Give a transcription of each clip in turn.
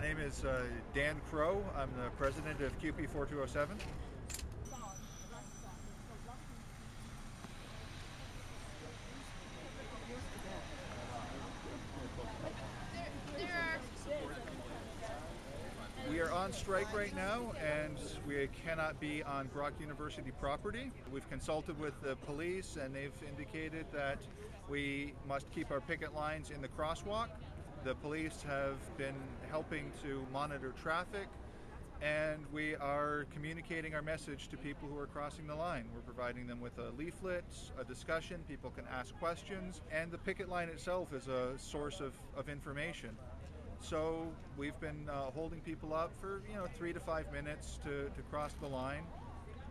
name is Dan Crow. I'm the president of CUPE 4207. We are on strike right now, and we cannot be on Brock University property. We've consulted with the police, and they've indicated that we must keep our picket lines in the crosswalk. The police have been helping to monitor traffic, and we are communicating our message to people who are crossing the line. We're providing them with a leaflet, a discussion, people can ask questions, and the picket line itself is a source of information. So we've been holding people up for 3 to 5 minutes to cross the line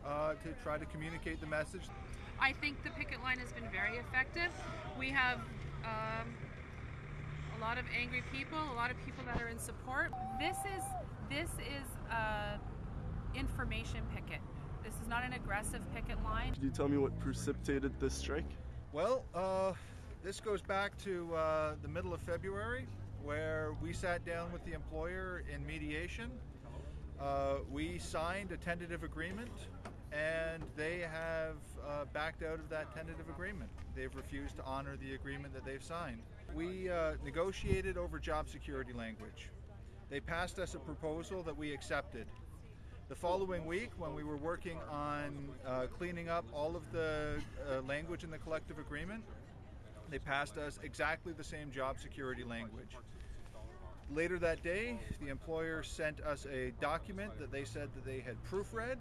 to try to communicate the message. I think the picket line has been very effective. We have a lot of angry people, a lot of people that are in support. This is information picket. This is not an aggressive picket line. Could you tell me what precipitated this strike? Well, this goes back to the middle of February, where we sat down with the employer in mediation. We signed a tentative agreement, and they have backed out of that tentative agreement. They've refused to honor the agreement that they've signed. We negotiated over job security language. They passed us a proposal that we accepted. The following week, when we were working on cleaning up all of the language in the collective agreement, they passed us exactly the same job security language. Later that day, the employer sent us a document that they said that they had proofread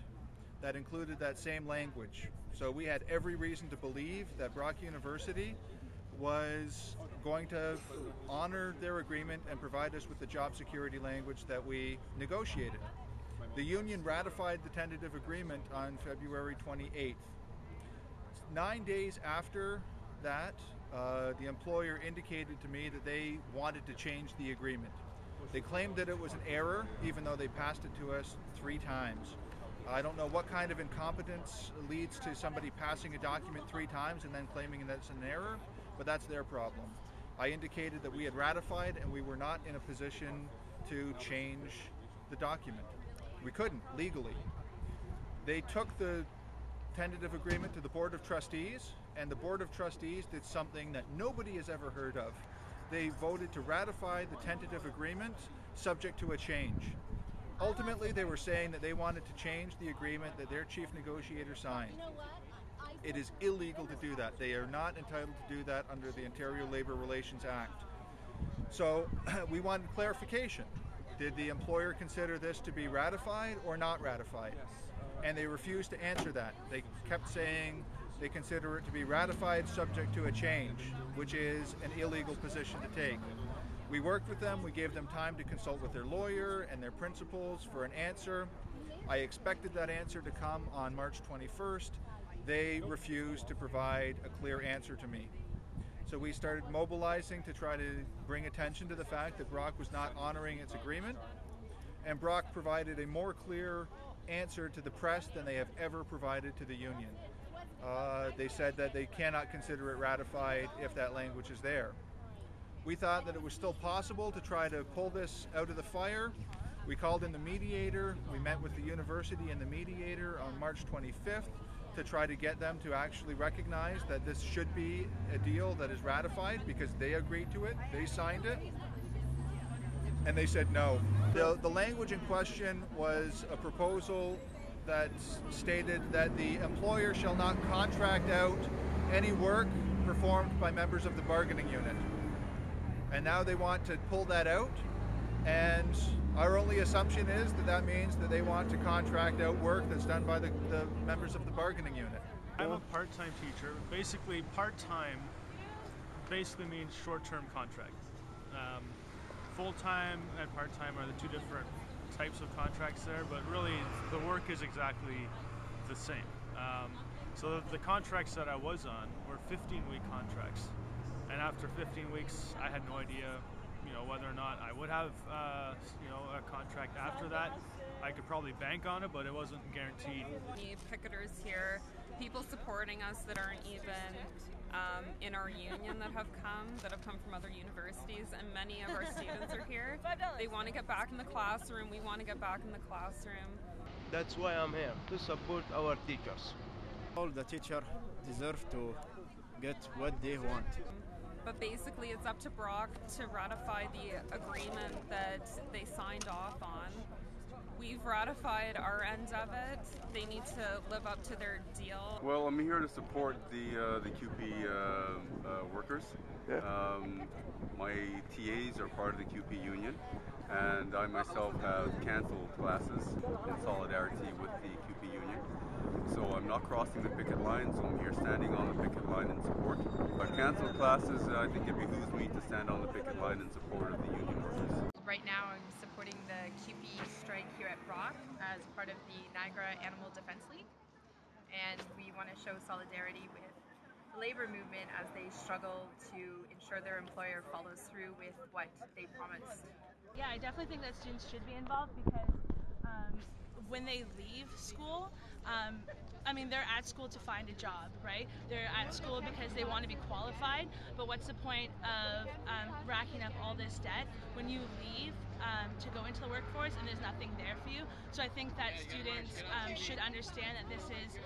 that included that same language. So we had every reason to believe that Brock University was going to honor their agreement and provide us with the job security language that we negotiated. The union ratified the tentative agreement on February 28th. 9 days after that, the employer indicated to me that they wanted to change the agreement. They claimed that it was an error, even though they passed it to us 3 times. I don't know what kind of incompetence leads to somebody passing a document 3 times and then claiming that it's an error, but that's their problem. I indicated that we had ratified and we were not in a position to change the document. We couldn't, legally. They took the tentative agreement to the Board of Trustees, and the Board of Trustees did something that nobody has ever heard of. They voted to ratify the tentative agreement subject to a change. Ultimately, they were saying that they wanted to change the agreement that their chief negotiator signed. It is illegal to do that. They are not entitled to do that under the Ontario Labour Relations Act. So we wanted clarification. Did the employer consider this to be ratified or not ratified? And they refused to answer that. They kept saying they consider it to be ratified subject to a change, which is an illegal position to take. We worked with them, we gave them time to consult with their lawyer and their principals for an answer. I expected that answer to come on March 21st. They refused to provide a clear answer to me. So we started mobilizing to try to bring attention to the fact that Brock was not honoring its agreement, and Brock provided a more clear answer to the press than they have ever provided to the union. They said that they cannot consider it ratified if that language is there. We thought that it was still possible to try to pull this out of the fire. We called in the mediator. We met with the university and the mediator on March 25th to try to get them to actually recognize that this should be a deal that is ratified because they agreed to it, they signed it, and they said no. The language in question was a proposal that stated that the employer shall not contract out any work performed by members of the bargaining unit. And now they want to pull that out, and our only assumption is that that means that they want to contract out work that's done by the members of the bargaining unit. I'm a part-time teacher. Basically, part-time basically means short-term contract. Full-time and part-time are the 2 different types of contracts there, but really the work is exactly the same. So the contracts that I was on were 15-week contracts. And after 15 weeks, I had no idea whether or not I would have a contract after that. I could probably bank on it, but it wasn't guaranteed. Need picketers here, people supporting us that aren't even in our union that have come from other universities, and many of our students are here. They want to get back in the classroom. We want to get back in the classroom. That's why I'm here, to support our teachers. All the teachers deserve to get what they want. But basically it's up to Brock to ratify the agreement that they signed off on. We've ratified our end of it. They need to live up to their deal. Well, I'm here to support the CUPE workers. Yeah. My TAs are part of the CUPE union, and I myself have cancelled classes in solidarity with the CUPE union. So I'm not crossing the picket line, so I'm here standing on the picket line in support. I've cancelled classes, and I think it behooves me to stand on the picket line in support of the union workers. Right now I'm supporting the CUPE strike here at Brock as part of the Niagara Animal Defense League, and we want to show solidarity with the labor movement as they struggle to ensure their employer follows through with what they promised. Yeah, I definitely think that students should be involved because when they leave school, they're at school to find a job, right? They're at school because they want to be qualified, but what's the point of racking up all this debt when you leave to go into the workforce and there's nothing there for you? So I think that students should understand that this is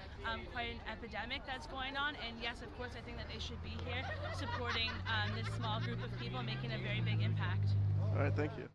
quite an epidemic that's going on, and yes, of course, I think that they should be here supporting this small group of people making a very big impact. All right, thank you.